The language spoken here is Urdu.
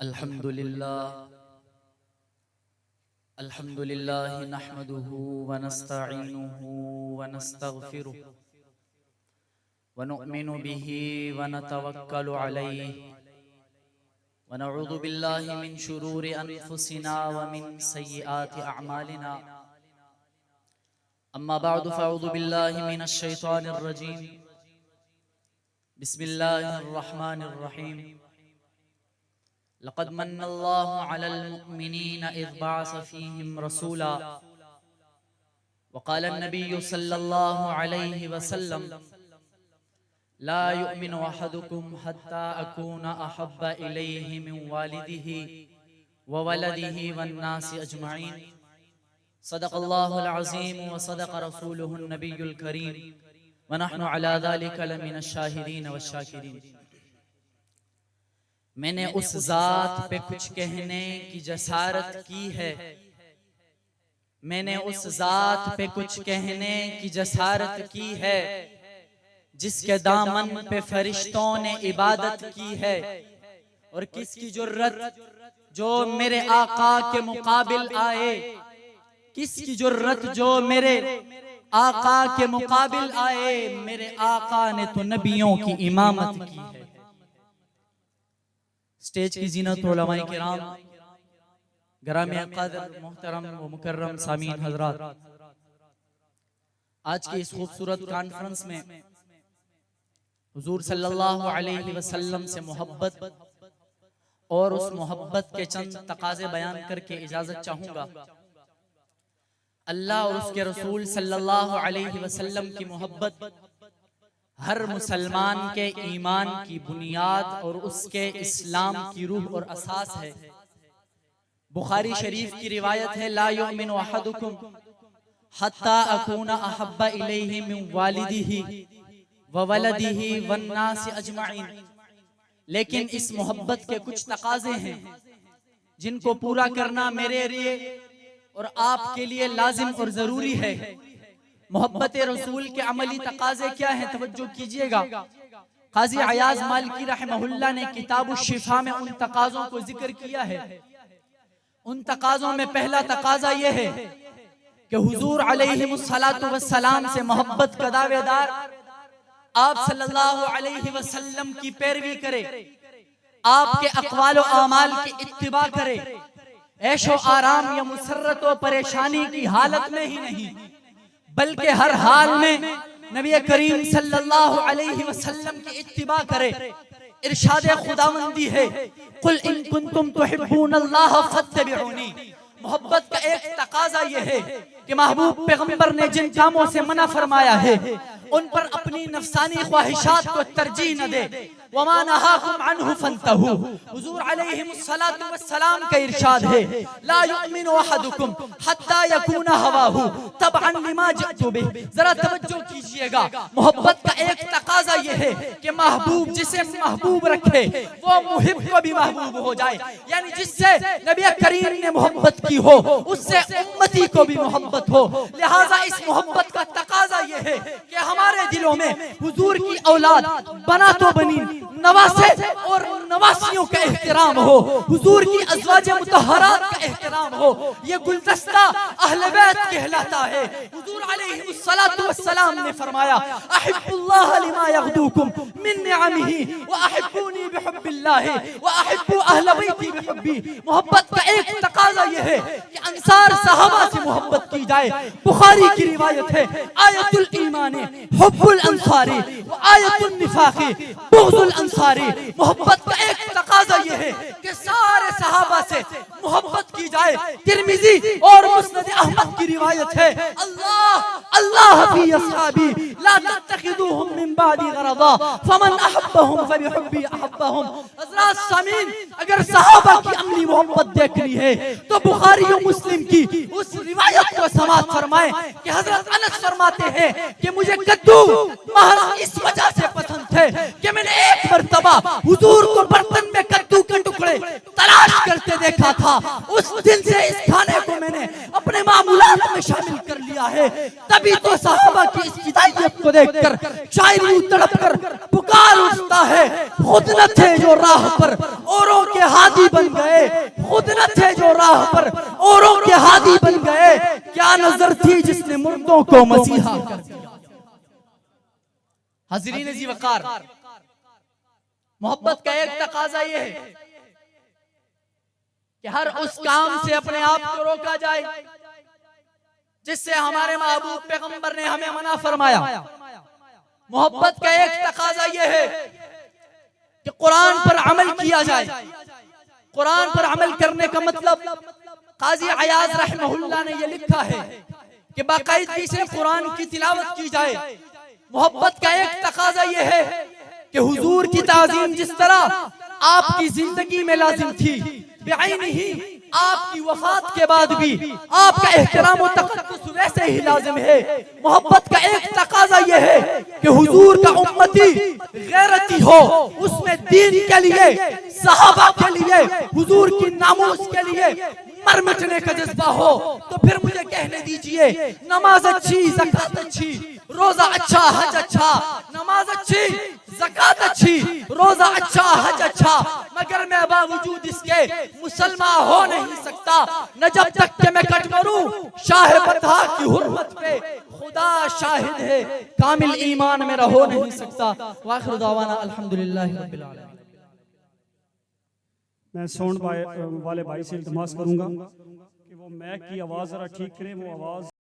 الحمد لله نحمده ونستعينه ونستغفره ونؤمن به ونتوكل عليه ونعوذ بالله من شرور أنفسنا ومن سيئات أعمالنا. أما بعد فأعوذ بالله من الشيطان الرجيم. بسم الله الرحمن الرحيم. لقد من الله على المؤمنين إذ بعث فيهم رسولا وقال النبي صلى الله عليه وسلم لا يؤمن أحدكم حتى أكون أحب إليه من والده وولده والناس أجمعين. صدق الله العظيم وصدق رسوله النبي الكريم ونحن على ذلك لمن الشاهدين والشاكرين. میں نے اس ذات پہ کچھ کہنے کی جسارت کی ہے، میں نے اس ذات پہ کچھ کہنے کی جسارت کی ہے جس کے دامن پہ فرشتوں نے عبادت کی ہے، اور کس کی جرت جو میرے آقا کے مقابل آئے، کس کی جرت جو میرے آقا کے مقابل آئے. میرے آقا نے تو نبیوں کی امامت کی ہے. سٹیج کی زینت علماء کرام، گرامی قدر محترم و مکرم سامعین حضرات، آج کی اس خوبصورت کانفرنس میں حضور صلی اللہ علیہ وسلم سے محبت اور اس محبت کے چند تقاضے بیان کر کے اجازت چاہوں گا. اللہ اور اس کے رسول صلی اللہ علیہ وسلم کی محبت ہر مسلمان کے ایمان کی بنیاد اور اس کے اسلام کی روح اور اساس ہے. بخاری شریف کی روایت ہے، لا یؤمن احدکم حتی اکون احب الیہ من والدہ وولدہ والناس اجمعین. لیکن اس محبت کے کچھ تقاضے ہیں جن کو پورا کرنا میرے لیے اور آپ کے لیے لازم اور ضروری ہے. محبت رسول کے عملی تقاضے کیا ہیں؟ توجہ کیجئے گا. قاضی عیاض مالکی رحمہ اللہ نے کتاب الشفا میں ان تقاضوں کو ذکر کیا ہے. ان تقاضوں میں پہلا تقاضا یہ ہے کہ حضور علیہ السلام سے محبت کا دعوے دار آپ صلی اللہ علیہ وسلم کی پیروی کرے، آپ کے اقوال و اعمال کی اتباع کرے، عیش و آرام یا مسرت و پریشانی کی حالت میں ہی نہیں بلکہ ہر حال میں نبی کریم صلی اللہ علیہ وسلم کی اتباع کرے. ارشاد خداوندی ہے، قل ان کنتم تحبون اللہ فاتبعونی. محبت کا ایک تقاضا یہ ہے کہ محبوب پیغمبر نے جن کاموں سے منع فرمایا ہے ان پر اپنی نفسانی خواہشات کو ترجیح نہ دے. وما نہاکم عنہ فانتہوا. حضور علیہ السلام کا ارشاد ہے، لا یؤمن احدکم حتی یکون ہواہ تبعا لما جئت بہ. ذرا توجہ کیجئے گا، محبت کا ایک تقاضا یہ ہے کہ محبوب جسے محبوب رکھے وہ محب کو بھی محبوب ہو جائے. یعنی جس سے نبی کریم نے محبت کی ہو اس سے امتی کو بھی محبت ہو. لہٰذا اس محبت کا تقاضا یہ ہے کہ ہمارے دلوں میں حضور کی اولاد بنا تو بنی نواسے اور نواسیوں کا احترام ہو، حضور کی ازواج مطہرات کا احترام ہو. یہ گلدستہ اہل بیت کہلاتا ہے. حضور علیہ السلام نے فرمایا، احب اللہ لما یغدوکم من نعمہ واحبونی بحب اللہ واحب اہل بیتی بحبی. محبت کا ایک تقاضا یہ ہے کہ انصار صحابہ سے محبت کی جائے. بخاری کی روایت ہے، آیت الایمان حب الانصار وآیت النفاق بغض الانصار. محبت کا ایک تقاضا یہ ہے کہ سارے صحابہ سے محبت کی جائے. ترمذی اور مسند احمد کی روایت ہے، اللہ فی اصحابی لا تتخذوهم من بعدی غرضا فمن احبهم فبحبی احبهم. حضرات سامعین، اگر صحابہ کی عملی محبت دیکھنی ہے تو بخاری و مسلم کی اس روایت کو سماعت فرمائیں کہ حضرت انس فرماتے ہیں کہ مجھے کدو محض اس وجہ سے پسند تھے کہ میں نے ایک مرتبہ حضور کو برتن میں کدو کے ٹکڑے تلاش کرتے دیکھا تھا. اس دن سے اس کھانے کو میں نے اپنے معمولات میں شامل کر لیا ہے. تبھی تو صحابہ کی اس فدائیت کو کو دیکھ کر شاعر یوں تڑپ کر پکار اٹھتا ہے، خود نہ تھے جو راہ پر اوروں کے ہادی بن گئے، خود نہ تھے جو راہ پر اوروں کے ہادی بن گئے، کیا نظر تھی جس نے مردوں کو مسیحا کر دیا۔ حاضرین ذی وقار، محبت کا ایک تقاضا یہ ہے کہ ہر اس کام سے اپنے آپ کو روکا جائے جس سے ہمارے محبوب پیغمبر نے ہمیں منع فرمایا۔ محبت کا ایک تقاضا یہ ہے کہ قرآن پر عمل کیا جائے۔ قرآن پر عمل کرنے کا مطلب قاضی عیاض رحمہ اللہ نے یہ لکھا ہے کہ باقاعدگی سے قرآن کی تلاوت کی جائے۔ محبت کا ایک تقاضا یہ ہے کہ حضور کی تعظیم جس طرح آپ کی زندگی میں لازم تھی، بعینہ ہی آپ کی وفات کے بعد بھی آپ کا احترام و تقدس ویسے ہی لازم ہے۔ محبت کا ایک تقاضا یہ ہے کہ حضور کا امتی غیرتی ہو، اس میں دین کے لیے، صحابہ کے لیے، حضور کی ناموس کے لیے مر مٹنے کا جذبہ ہو۔ تو پھر مجھے کہنے دیجئے، نماز اچھی، زکوٰۃ اچھی، روزہ اچھا، حج اچھا، نماز اچھی، زکوٰۃ اچھی، روزہ اچھا، حج اچھا، مگر میں باوجود اس کے مسلمان ہو نہیں سکتا نہ جب تک کہ میں کٹ مروں شاہ بطحا کی حرمت پہ۔ خدا شاہد ہے کامل ایمان میرا ہو نہیں سکتا۔ وآخر دعوانا الحمدللہ رب العالمین۔ میں ساؤنڈ والے بھائی سے التماس کروں گا کہ وہ میک کی آواز ذرا ٹھیک کریں، وہ آواز